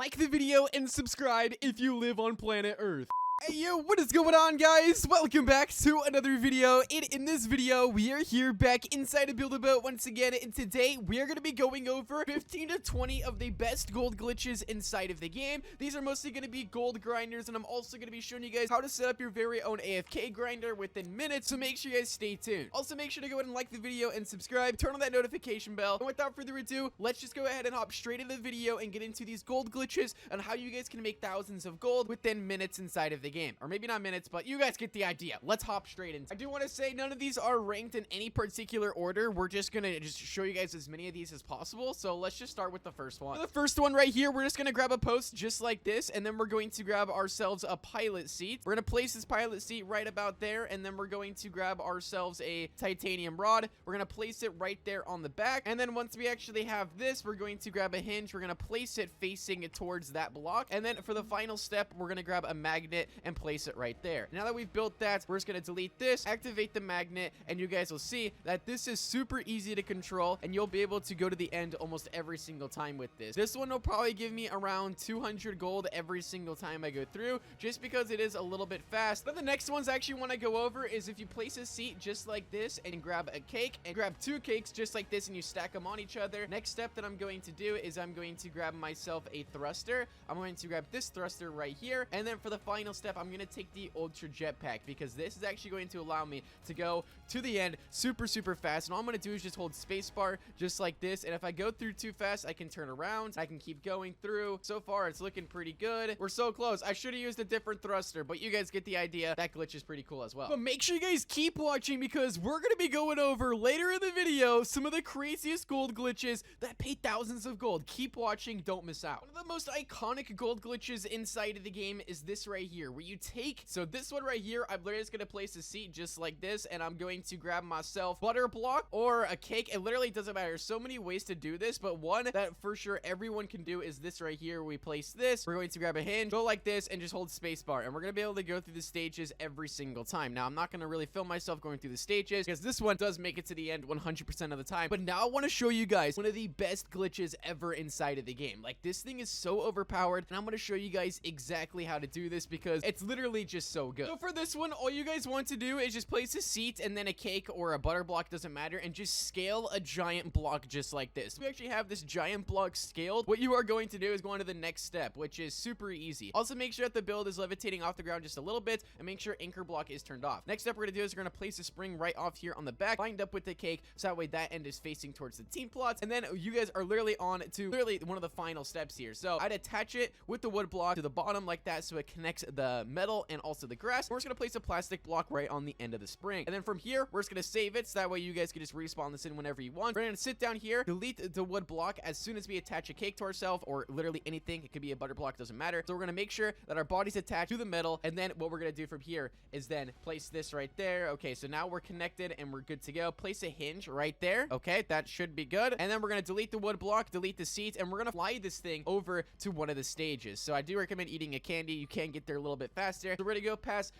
Like the video and subscribe if you live on planet Earth. Hey yo, what is going on, guys? Welcome back to another video. In this video, we are here back inside of Build-A-Boat once again, and today we are going to be going over 15 to 20 of the best gold glitches inside of the game. These are mostly going to be gold grinders, and I'm also going to be showing you guys how to set up your very own AFK grinder within minutes, so make sure you guys stay tuned. Also, make sure to go ahead and like the video and subscribe, turn on that notification bell, and without further ado, let's just go ahead and hop straight into the video and get into these gold glitches and how you guys can make thousands of gold within minutes inside of the game. Or maybe not minutes, but you guys get the idea. Let's hop straight in. I do want to say none of these are ranked in any particular order. We're just gonna show you guys as many of these as possible. So let's just start with the first one. The first one right here, we're just gonna grab a post just like this, and then we're going to grab ourselves a pilot seat. We're gonna place this pilot seat right about there, and then we're going to grab ourselves a titanium rod. We're gonna place it right there on the back, and then once we actually have this, we're going to grab a hinge. We're gonna place it facing towards that block, and then for the final step, we're gonna grab a magnet and place it right there. Now that we've built that, we're just going to delete this, activate the magnet, and you guys will see that this is super easy to control, and you'll be able to go to the end almost every single time with this. This one will probably give me around 200 gold every single time I go through, just because it is a little bit fast. But the next ones I actually want to go over is if you place a seat just like this and grab a cake and grab two cakes just like this and you stack them on each other. Next step that I'm going to do is I'm going to grab myself a thruster. I'm going to grab this thruster right here, and then for the final step, I'm going to take the ultra jetpack, because this is actually going to allow me to go to the end super fast. And all I'm going to do is just hold spacebar just like this, and if I go through too fast, I can turn around. I can keep going through. So far, it's looking pretty good. We're so close. I should have used a different thruster, but you guys get the idea. That glitch is pretty cool as well. But make sure you guys keep watching, because we're going to be going over later in the video some of the craziest gold glitches that pay thousands of gold. Keep watching, don't miss out. One of the most iconic gold glitches inside of the game is this right here, where you take, so this one right here, I'm literally just gonna place a seat just like this, and I'm going to grab myself butter block or a cake. It literally doesn't matter. There's so many ways to do this, but one that for sure everyone can do is this right here. We place this, we're going to grab a hinge, go like this, and just hold spacebar, and we're gonna be able to go through the stages every single time. Now, I'm not gonna really film myself going through the stages, because this one does make it to the end 100% of the time, but now I want to show you guys one of the best glitches ever inside of the game. Like, this thing is so overpowered, and I'm gonna show you guys exactly how to do this, because it's literally just so good. So for this one, all you guys want to do is just place a seat and then a cake or a butter block, doesn't matter, and just scale a giant block just like this. We actually have this giant block scaled. What you are going to do is go on to the next step, which is super easy. Also, make sure that the build is levitating off the ground just a little bit, and make sure anchor block is turned off. Next step we're gonna do is we're gonna place a spring right off here on the back, lined up with the cake, so that way that end is facing towards the team plots, and then you guys are literally on to literally one of the final steps here. So I'd attach it with the wood block to the bottom like that, so it connects the metal and also the grass. We're just gonna place a plastic block right on the end of the spring, and then from here we're just gonna save it, so that way you guys can just respawn this in whenever you want. We're gonna sit down here, delete the wood block as soon as we attach a cake to ourselves, or literally anything. It could be a butter block, doesn't matter. So we're gonna make sure that our body's attached to the metal, and then what we're gonna do from here is then place this right there. Okay, so now we're connected and we're good to go. Place a hinge right there. Okay, that should be good, and then we're gonna delete the wood block, delete the seats, and we're gonna fly this thing over to one of the stages. So I do recommend eating a candy. You can get there a little bit faster. So we're gonna go past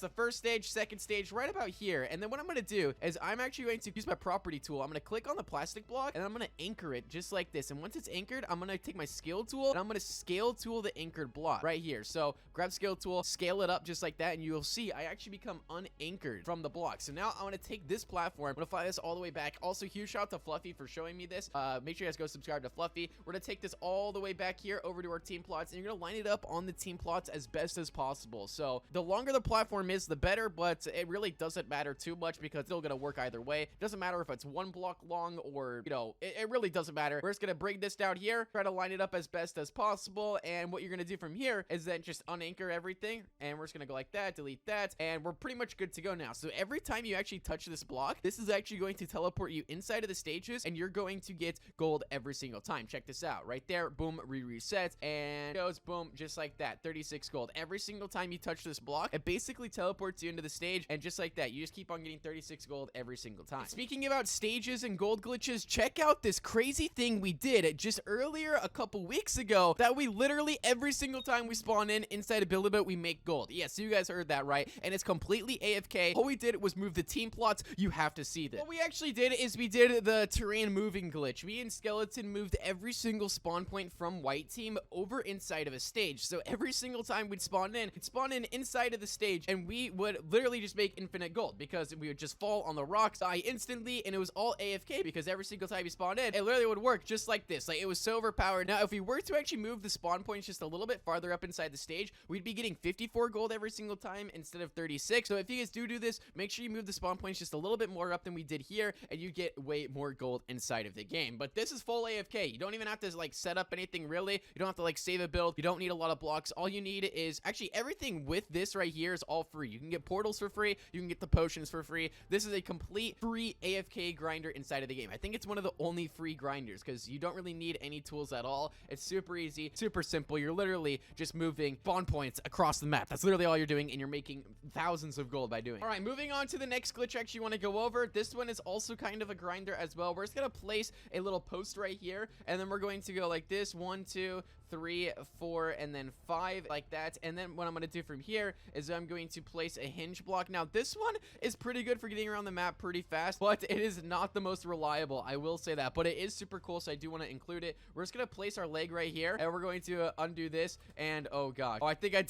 the first stage, second stage, right about here. And then what I'm gonna do is I'm actually going to use my property tool. I'm gonna click on the plastic block, and I'm gonna anchor it just like this. And once it's anchored, I'm gonna take my scale tool, and I'm gonna scale tool the anchored block right here. So grab scale tool, scale it up just like that, and you'll see I actually become unanchored from the block. So now I'm gonna take this platform, I'm gonna fly this all the way back. Also, huge shout out to Fluffy for showing me this. Make sure you guys go subscribe to Fluffy. We're gonna take this all the way back here over to our team plots, and you're gonna line it up on the team plots as best as possible. So the longer the platform is, the better, but it really doesn't matter too much, because it's still gonna work either way. It doesn't matter if it's one block long or, you know, it really doesn't matter. We're just gonna bring this down here, try to line it up as best as possible, and what you're gonna do from here is then just unanchor everything, and we're just gonna go like that, delete that, and we're pretty much good to go now. So every time you actually touch this block, this is actually going to teleport you inside of the stages, and you're going to get gold every single time. Check this out right there. Boom, reset, and goes boom, just like that. 36 gold every single time you touch this block, it basically teleports you into the stage, and just like that, you just keep on getting 36 gold every single time. And speaking about stages and gold glitches, check out this crazy thing we did just earlier a couple weeks ago that we literally every single time we spawn in inside a Build-A-Boat, we make gold. Yes, so you guys heard that right, and it's completely AFK. All we did was move the team plots. You have to see this. What we actually did is we did the terrain moving glitch. Me and Skeleton moved every single spawn point from white team over inside of a stage. So every single time we'd spawn in inside of the stage, and we would literally just make infinite gold because we would just fall on the rocks, die instantly, and it was all AFK because every single time you spawned in, it literally would work just like this. Like, it was so overpowered. Now, if we were to actually move the spawn points just a little bit farther up inside the stage, we'd be getting 54 gold every single time instead of 36. So if you guys do this, make sure you move the spawn points just a little bit more up than we did here, and you get way more gold inside of the game. But this is full AFK. You don't even have to like set up anything really. You don't have to like save a build. You don't need a lot of blocks. All you need is actually everything with this right here is all free. You can get portals for free. You can get the potions for free. This is a complete free AFK grinder inside of the game. I think it's one of the only free grinders because you don't really need any tools at all. It's super easy, super simple. You're literally just moving spawn points across the map. That's literally all you're doing, and you're making thousands of gold by doing it. All right, moving on to the next glitch I actually want to go over. This one is also kind of a grinder as well. We're just going to place a little post right here, and then we're going to go like this. 1, 2, 3, 4, and then 5, like that. And then what I'm going to do from here is I'm going to place a hinge block. Now, this one is pretty good for getting around the map pretty fast, but it is not the most reliable. I will say that, but it is super cool, so I do want to include it. We're just going to place our leg right here, and we're going to undo this, and oh god. Oh, I think I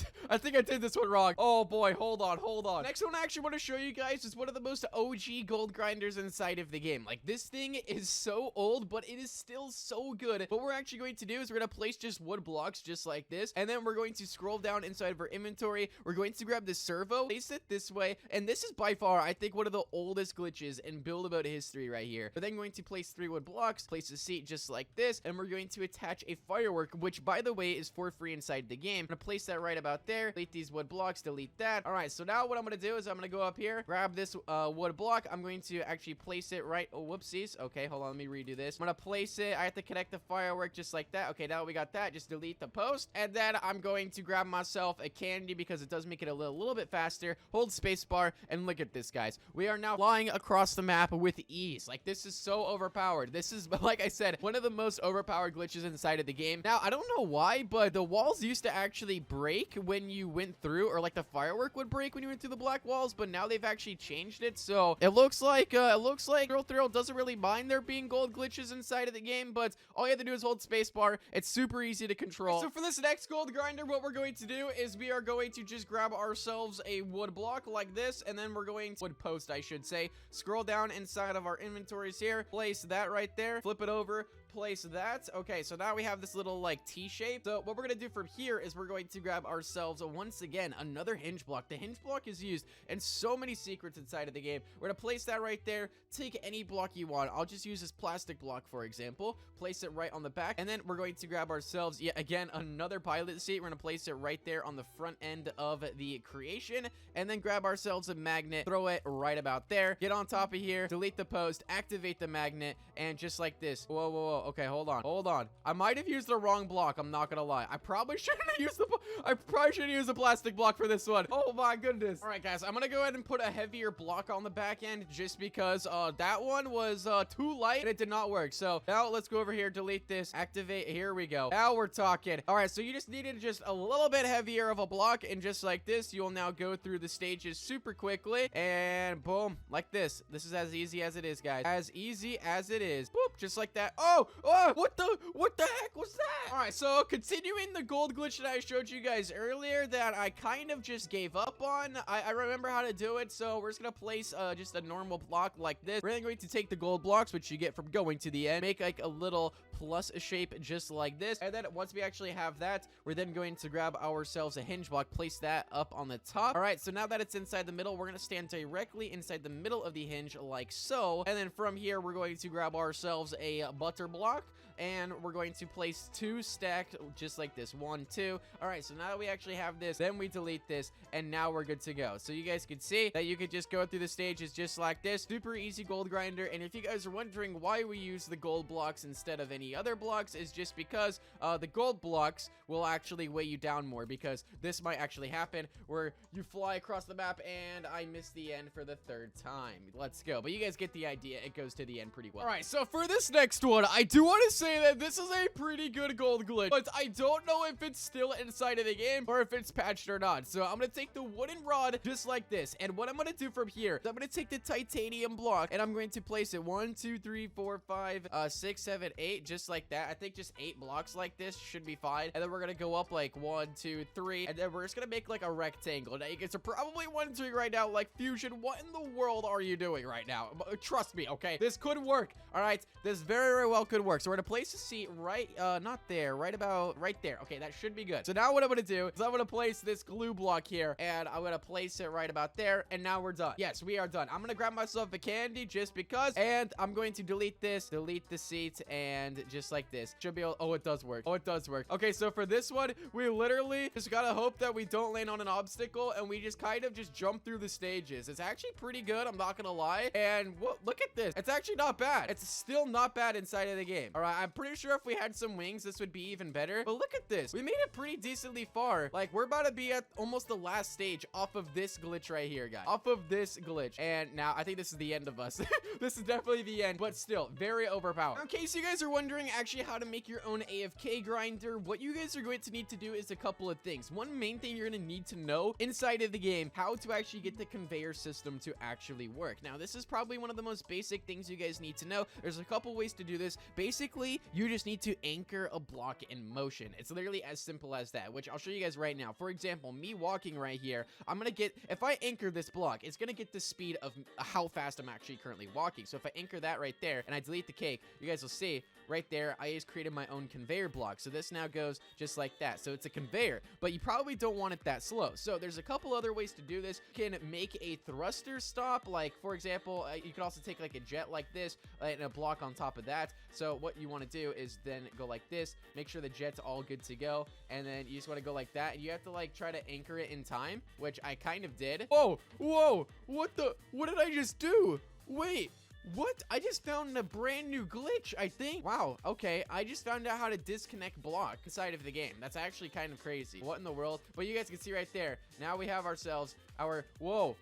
did this one wrong. Oh boy, hold on. Next one I actually want to show you guys is one of the most OG gold grinders inside of the game. Like, this thing is so old, but it is still so good. What we're actually going to do is we're going to place just wood blocks just like this, and then we're going to scroll down inside of our inventory. We're going to grab this servo, place it this way, and this is by far, I think, one of the oldest glitches in Build-A-Boat history right here. We're then going to place 3 wood blocks, place a seat just like this, and we're going to attach a firework, which, by the way, is for free inside the game. I'm going to place that right about there, delete these wood blocks, delete that. All right, so now what I'm going to do is I'm going to go up here, grab this wood block. I'm going to actually place it right, oh, whoopsies. Okay, hold on, let me redo this. I'm going to place it, I have to connect the firework just like that. Okay, now we got that, just delete the post, and then I'm going to grab myself a candy because it does make it a little bit faster. Hold spacebar, and look at this, guys. We are now flying across the map with ease. Like, this is so overpowered. This is, like I said, one of the most overpowered glitches inside of the game. Now, I don't know why, but the walls used to actually break when you went through, or like the firework would break when you went through the black walls, but now they've actually changed it. So it looks like Thrill doesn't really mind there being gold glitches inside of the game, but all you have to do is hold spacebar. It's super easy to control. So for this next gold grinder, what we're going to do is we are going to just grab ourselves a wood block like this, and then we're going to wood post, I should say. Scroll down inside of our inventories here, place that right there, flip it over, place that. Okay, so now we have this little like T shape. So what we're gonna do from here is we're going to grab ourselves once again another hinge block. The hinge block is used in so many secrets inside of the game. We're gonna place that right there. Take any block you want. I'll just use this plastic block, for example. Place it right on the back, and then we're going to grab ourselves yet again another pilot seat. We're gonna place it right there on the front end of the creation, and then grab ourselves a magnet, throw it right about there, get on top of here, delete the post, activate the magnet, and just like this. Whoa, whoa, whoa. Okay, hold on. I might have used the wrong block. I'm not gonna lie. I probably shouldn't have used the plastic block for this one. Oh my goodness. All right, guys, I'm gonna go ahead and put a heavier block on the back end just because that one was too light and it did not work. So now let's go over here, delete this, activate. Here we go. Now we're talking. All right, so you just needed just a little bit heavier of a block, and just like this, you'll now go through the stages super quickly, and boom, like this. This is as easy as it is, guys. As easy as it is. Boop, just like that. Oh, what the heck was that? All right, so continuing the gold glitch that I showed you guys earlier that I kind of just gave up on. I remember how to do it, so we're just gonna place just a normal block like this. We're then going to take the gold blocks, which you get from going to the end, make like a little plus shape just like this, and then once we actually have that, we're then going to grab ourselves a hinge block, place that up on the top. All right, so now that it's inside the middle, we're gonna stand directly inside the middle of the hinge like so, and then from here we're going to grab ourselves a butter block, and we're going to place 2 stacked just like this. 1, 2. All right, so now that we actually have this, then we delete this, and now we're good to go. So you guys can see that you could just go through the stages just like this. Super easy gold grinder. And if you guys are wondering why we use the gold blocks instead of any other blocks, is just because the gold blocks will actually weigh you down more, because this might actually happen where you fly across the map and I missed the end for the 3rd time. Let's go. But you guys get the idea. It goes to the end pretty well. All right, so for this next one, I do want to say that this is a pretty good gold glitch, but I don't know if it's still inside of the game or if it's patched or not. So I'm going to take the wooden rod just like this, and what I'm going to do from here is I'm going to take the titanium block and I'm going to place it 1, 2, 3, 4, 5, 6, 7, 8, just like that. I think just 8 blocks like this should be fine. And then we're going to go up like 1, 2, 3, and then we're just going to make like a rectangle. Now you guys are probably wondering right now, like, Fusion, what in the world are you doing right now? Trust me, okay? This could work. All right, this very, very well could work. So we're going to place the seat right, not there, right about right there. Okay, that should be good. So now what I'm going to do is I'm going to place this glue block here, and I'm going to place it right about there, and now we're done. Yes, we are done. I'm going to grab myself a candy just because, and I'm going to delete this, delete the seat, and just like this. Should be able, oh, it does work. Oh, it does work. Okay, so for this one, we literally just got to hope that we don't land on an obstacle, and we just kind of just jump through the stages. It's actually pretty good, I'm not going to lie. And look at this. It's actually not bad. It's still not bad inside of the game. All right, I'm pretty sure if we had some wings, this would be even better. But look at this. We made it pretty decently far. Like, we're about to be at almost the last stage off of this glitch right here, guys. Off of this glitch. And now I think this is the end of us. This is definitely the end, but still very overpowered. In case you guys are wondering actually how to make your own AFK grinder, what you guys are going to need to do is a couple of things. One main thing you're going to need to know inside of the game, how to actually get the conveyor system to actually work. Now, this is probably one of the most basic things you guys need to know. There's a couple ways to do this. Basically, you just need to anchor a block in motion. It's literally as simple as that, which I'll show you guys right now. For example, me walking right here, I'm going to get, if I anchor this block, it's going to get the speed of how fast I'm actually currently walking. So if I anchor that right there and I delete the cake, you guys will see right there, I just created my own conveyor block. So this now goes just like that. So it's a conveyor, but you probably don't want it that slow. So there's a couple other ways to do this. You can make a thruster stop. Like, for example, you could also take like a jet like this and a block on top of that. So what you want to do is then go like this, make sure the jet's all good to go, and then you just want to go like that, and you have to like try to anchor it in time, which I kind of did. Whoa, whoa, what did I just do? Wait, what? I just found a brand new glitch, I think. Wow, okay. I just found out how to disconnect block inside of the game. That's actually kind of crazy. What in the world? But you guys can see right there. Now we have ourselves our, whoa,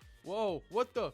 what the,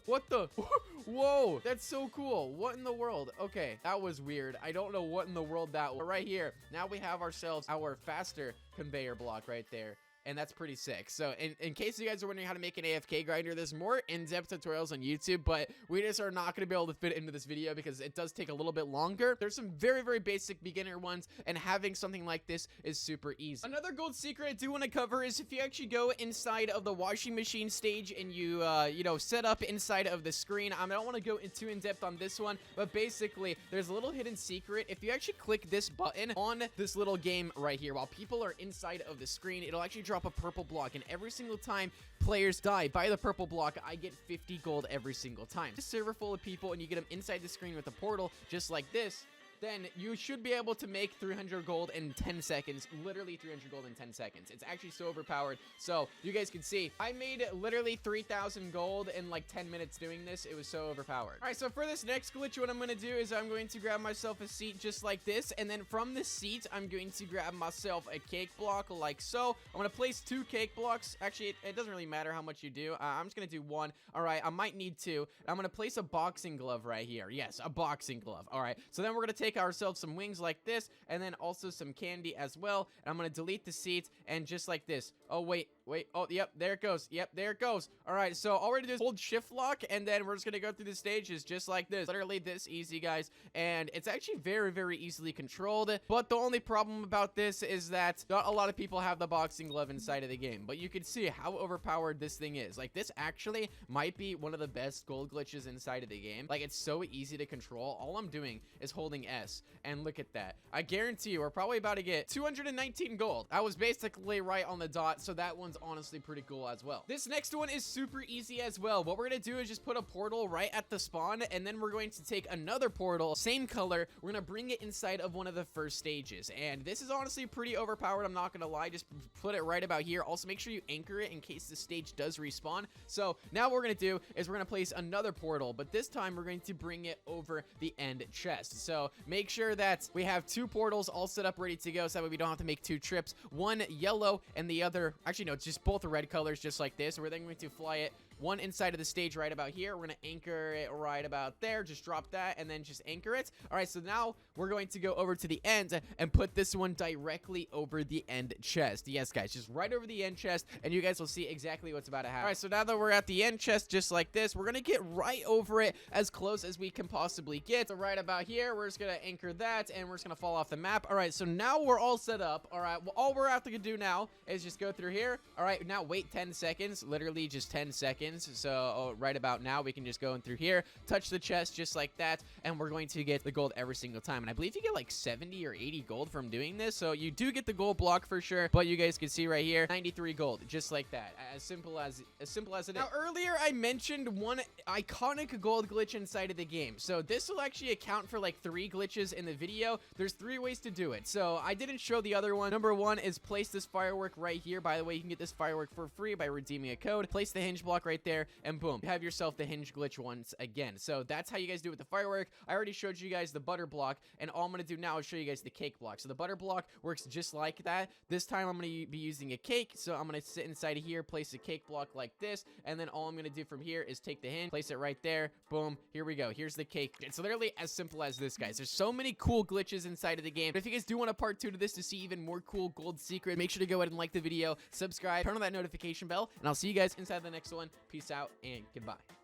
whoa, that's so cool. What in the world? Okay, that was weird. I don't know what in the world that was. But right here, now we have ourselves our faster conveyor block right there. And that's pretty sick. So in case you guys are wondering how to make an AFK grinder, there's more in-depth tutorials on YouTube, but we just are not going to be able to fit it into this video because it does take a little bit longer. There's some very, very basic beginner ones, and having something like this is super easy. Another gold secret I do want to cover is if you actually go inside of the washing machine stage and you, you know, set up inside of the screen. I don't want to go too in-depth on this one, but basically, there's a little hidden secret. If you actually click this button on this little game right here, while people are inside of the screen, it'll actually drop a purple block, and every single time players die by the purple block, I get 50 gold every single time. This server full of people, and you get them inside the screen with a portal just like this, then you should be able to make 300 gold in 10 seconds. Literally 300 gold in 10 seconds. It's actually so overpowered. So you guys can see, I made literally 3,000 gold in like 10 minutes doing this. It was so overpowered. All right, so for this next glitch, what I'm going to do is I'm going to grab myself a seat just like this. And then from the seat, I'm going to grab myself a cake block like so. I'm going to place 2 cake blocks. Actually, it doesn't really matter how much you do. I'm just going to do 1. All right, I might need 2. I'm going to place a boxing glove right here. Yes, a boxing glove. All right, so then we're going to take ourselves some wings like this, and then also some candy as well. And I'm gonna delete the seat, and just like this. Oh wait, oh yep, there it goes. Yep, there it goes. All right, so all we're gonna do is hold shift lock, and then we're just gonna go through the stages just like this. Literally this easy, guys, and it's actually very, very easily controlled. But the only problem about this is that not a lot of people have the boxing glove inside of the game, but you can see how overpowered this thing is. Like, this actually might be one of the best gold glitches inside of the game. Like, it's so easy to control. All I'm doing is holding F, Yes, and look at that. I guarantee you we're probably about to get 219 gold. I was basically right on the dot, so that one's honestly pretty cool as well. This next one is super easy as well. What we're gonna do is just put a portal right at the spawn, and then we're going to take another portal, same color. We're gonna bring it inside of one of the first stages, and this is honestly pretty overpowered. I'm not gonna lie. Just put it right about here. Also, make sure you anchor it in case the stage does respawn. So now what we're gonna do is we're gonna place another portal, but this time we're going to bring it over the end chest. So make sure that we have two portals all set up ready to go, so that way we don't have to make two trips. One yellow and the other, actually no, it's just both red colors, just like this. We're then going to fly it one inside of the stage right about here. We're gonna anchor it right about there. Just drop that and then just anchor it. All right, so now we're going to go over to the end and put this one directly over the end chest. Yes, guys, just right over the end chest, and you guys will see exactly what's about to happen. All right, so now that we're at the end chest, just like this, we're gonna get right over it as close as we can possibly get. So right about here, we're just gonna anchor that, and we're just gonna fall off the map. All right, so now we're all set up. All right, well, all we're having to do now is just go through here. All right, now wait 10 seconds, literally just 10 seconds. So right about now, we can just go in through here, touch the chest just like that, and we're going to get the gold every single time. And I believe you get like 70 or 80 gold from doing this. So you do get the gold block for sure, but you guys can see right here, 93 gold, just like that. As simple as it is. Now, earlier I mentioned one iconic gold glitch inside of the game. So this will actually account for like 3 glitches in the video. There's 3 ways to do it. So I didn't show the other one. Number 1 is place this firework right here. By the way, you can get this firework for free by redeeming a code. Place the hinge block right there, and boom, you have yourself the hinge glitch once again. So that's how you guys do it with the firework. I already showed you guys the butter block, and all I'm going to do now is show you guys the cake block. So the butter block works just like that. This time I'm going to be using a cake, so I'm going to sit inside of here, place a cake block like this, and then all I'm going to do from here is take the hinge, place it right there, boom, here we go. Here's the cake. It's literally as simple as this, guys. There's so many cool glitches inside of the game. But if you guys do want a part 2 to this to see even more cool gold secret, make sure to go ahead and like the video, subscribe, turn on that notification bell, and I'll see you guys inside the next one. Peace out and goodbye.